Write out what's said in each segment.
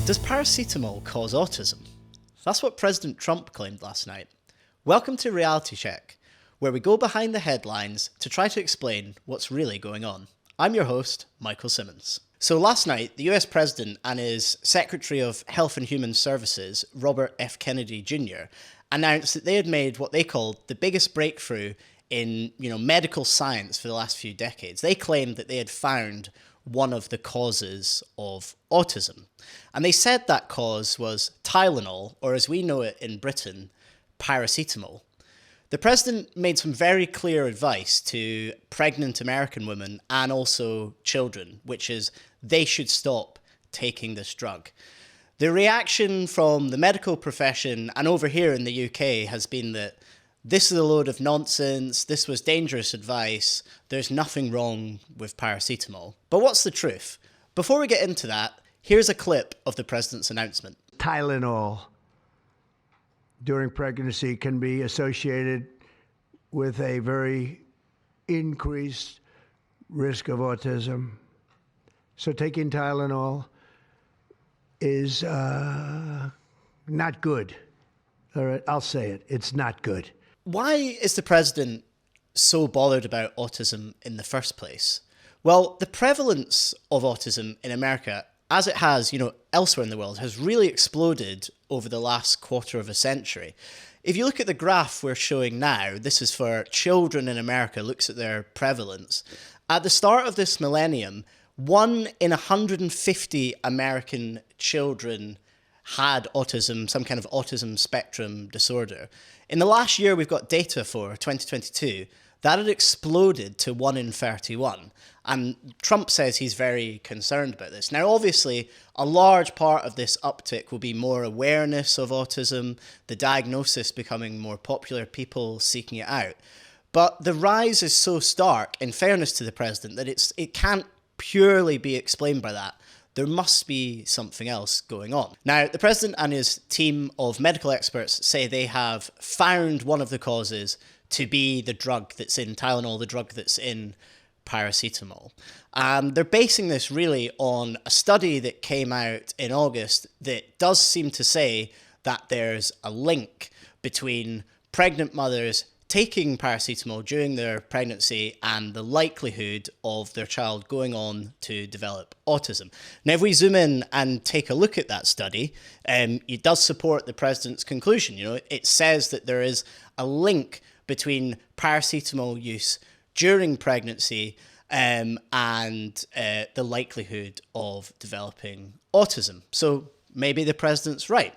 Does paracetamol cause autism? That's what President Trump claimed last night. Welcome to Reality Check, where we go behind the headlines to try to explain what's really going on. I'm your host, Michael Simmons. So last night, the US President and his Secretary of Health and Human Services, Robert F. Kennedy Jr., announced that they had made what they called the biggest breakthrough in medical science for the last few decades. They claimed that they had found one of the causes of autism. And they said that cause was Tylenol, or as we know it in Britain, paracetamol. The president made some very clear advice to pregnant American women and also children, which is they should stop taking this drug. The reaction from the medical profession and over here in the UK has been that this is a load of nonsense, this was dangerous advice, there's nothing wrong with paracetamol. But what's the truth? Before we get into that, here's a clip of the president's announcement. Tylenol during pregnancy can be associated with a very increased risk of autism. So taking Tylenol is not good. All right, I'll say it. It's not good. Why is the president so bothered about autism in the first place? Well, the prevalence of autism in America, as it has, elsewhere in the world, has really exploded over the last quarter of a century. If you look at the graph we're showing now, this is for children in America, looks at their prevalence. At the start of this millennium, 1 in 150 American children had autism, some kind of autism spectrum disorder. In the last year we've got data for, 2022, that had exploded to 1 in 31. And Trump says he's very concerned about this. Now, obviously, a large part of this uptick will be more awareness of autism, the diagnosis becoming more popular, people seeking it out. But the rise is so stark, in fairness to the president, that it can't purely be explained by that. There must be something else going on. Now, the president and his team of medical experts say they have found one of the causes to be the drug that's in Tylenol, the drug that's in paracetamol. They're basing this really on a study that came out in August that does seem to say that there's a link between pregnant mothers taking paracetamol during their pregnancy and the likelihood of their child going on to develop autism. Now, if we zoom in and take a look at that study, it does support the president's conclusion. It says that there is a link between paracetamol use during pregnancy and the likelihood of developing autism. So maybe the president's right.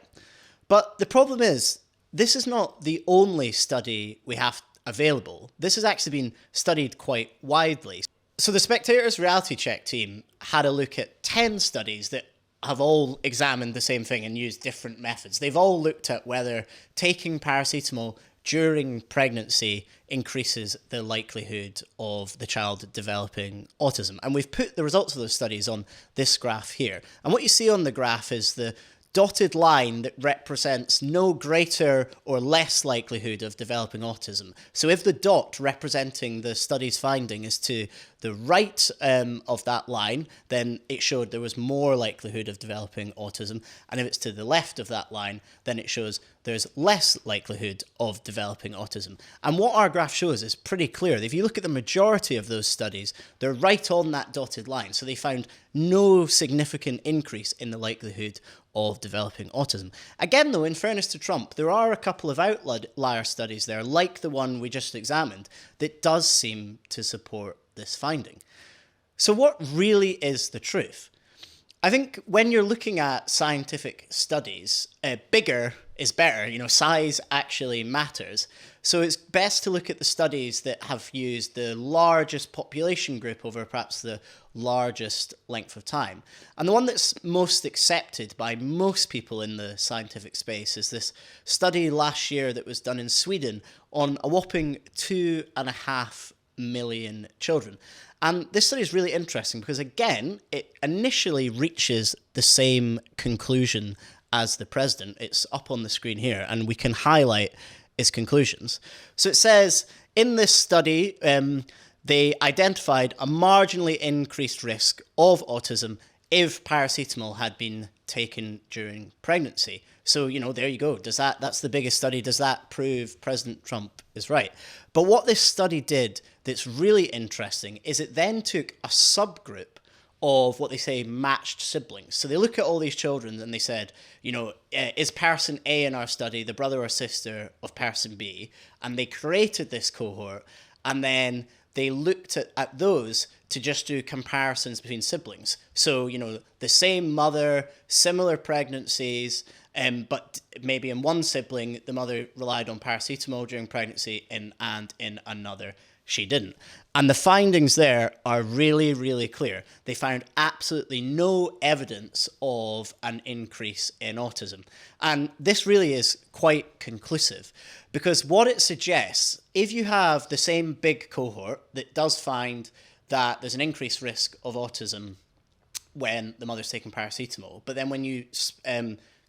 But the problem is, this is not the only study we have available. This has actually been studied quite widely. So the Spectator's Reality Check team had a look at 10 studies that have all examined the same thing and used different methods. They've all looked at whether taking paracetamol during pregnancy increases the likelihood of the child developing autism. And we've put the results of those studies on this graph here. And what you see on the graph is the dotted line that represents no greater or less likelihood of developing autism. So if the dot representing the study's finding is to the right of that line, then it showed there was more likelihood of developing autism. And if it's to the left of that line, then it shows there's less likelihood of developing autism. And what our graph shows is pretty clear. If you look at the majority of those studies, they're right on that dotted line. So they found no significant increase in the likelihood of developing autism. Again, though, in fairness to Trump, there are a couple of outlier studies there, like the one we just examined, that does seem to support this finding. So what really is the truth? I think when you're looking at scientific studies, bigger is better. Size actually matters. So it's best to look at the studies that have used the largest population group over perhaps the largest length of time. And the one that's most accepted by most people in the scientific space is this study last year that was done in Sweden on a whopping 2.5 million children. And this study is really interesting because, again, it initially reaches the same conclusion as the president. It's up on the screen here, and we can highlight its conclusions. So it says, in this study, they identified a marginally increased risk of autism if paracetamol had been taken during pregnancy. So, there you go. That's the biggest study. Does that prove President Trump is right? But what this study did that's really interesting is it then took a subgroup of what they say matched siblings. So they look at all these children and they said, is person A in our study the brother or sister of person B? And they created this cohort, and then they looked at those to just do comparisons between siblings. So, the same mother, similar pregnancies, but maybe in one sibling, the mother relied on paracetamol during pregnancy, and in another, she didn't. And the findings there are really, really clear. They found absolutely no evidence of an increase in autism. And this really is quite conclusive, because what it suggests, if you have the same big cohort that does find that there's an increased risk of autism when the mother's taking paracetamol, but then when you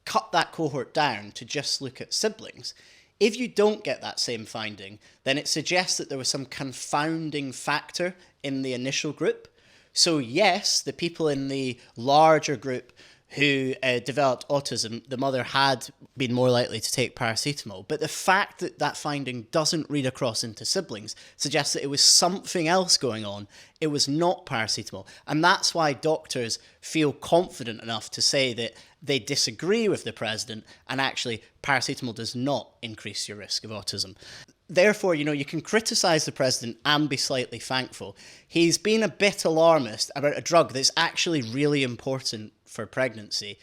cut that cohort down to just look at siblings, if you don't get that same finding, then it suggests that there was some confounding factor in the initial group. So yes, the people in the larger group who developed autism, the mother had been more likely to take paracetamol. But the fact that that finding doesn't read across into siblings suggests that it was something else going on. It was not paracetamol. And that's why doctors feel confident enough to say that they disagree with the president, and actually paracetamol does not increase your risk of autism. Therefore, you can criticize the president and be slightly thankful. He's been a bit alarmist about a drug that's actually really important for pregnancy.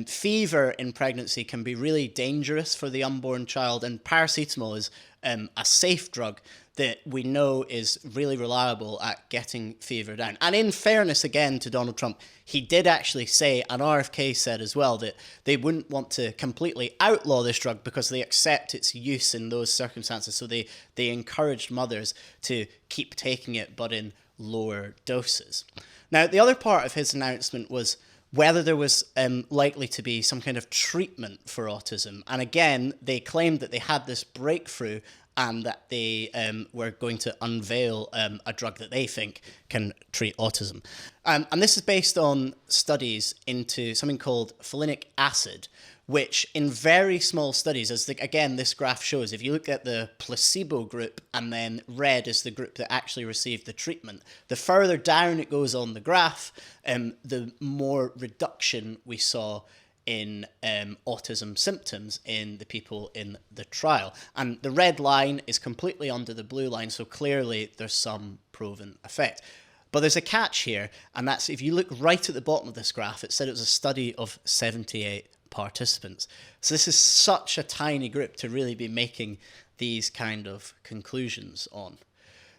Fever in pregnancy can be really dangerous for the unborn child, and paracetamol is a safe drug that we know is really reliable at getting fever down. And in fairness, again, to Donald Trump, he did actually say, and RFK said as well, that they wouldn't want to completely outlaw this drug because they accept its use in those circumstances. So they encouraged mothers to keep taking it, but in lower doses. Now, the other part of his announcement was whether there was likely to be some kind of treatment for autism. And again, they claimed that they had this breakthrough and that they were going to unveil a drug that they think can treat autism. And this is based on studies into something called folinic acid, which in very small studies, as again this graph shows, if you look at the placebo group and then red is the group that actually received the treatment, the further down it goes on the graph, the more reduction we saw in autism symptoms in the people in the trial. And the red line is completely under the blue line, so clearly there's some proven effect. But there's a catch here, and that's if you look right at the bottom of this graph, it said it was a study of 78 participants. So this is such a tiny group to really be making these kind of conclusions on.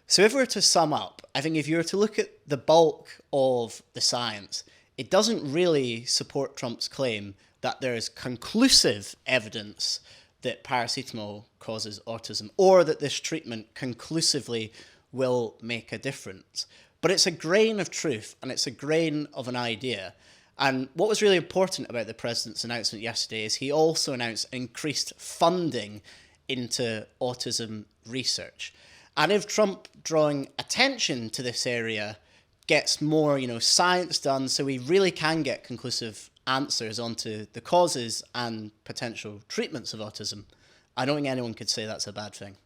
So if we were to sum up, I think if you were to look at the bulk of the science, it doesn't really support Trump's claim that there is conclusive evidence that paracetamol causes autism or that this treatment conclusively will make a difference. But it's a grain of truth and it's a grain of an idea. And what was really important about the president's announcement yesterday is he also announced increased funding into autism research. And if Trump drawing attention to this area gets more, science done so we really can get conclusive answers onto the causes and potential treatments of autism, I don't think anyone could say that's a bad thing.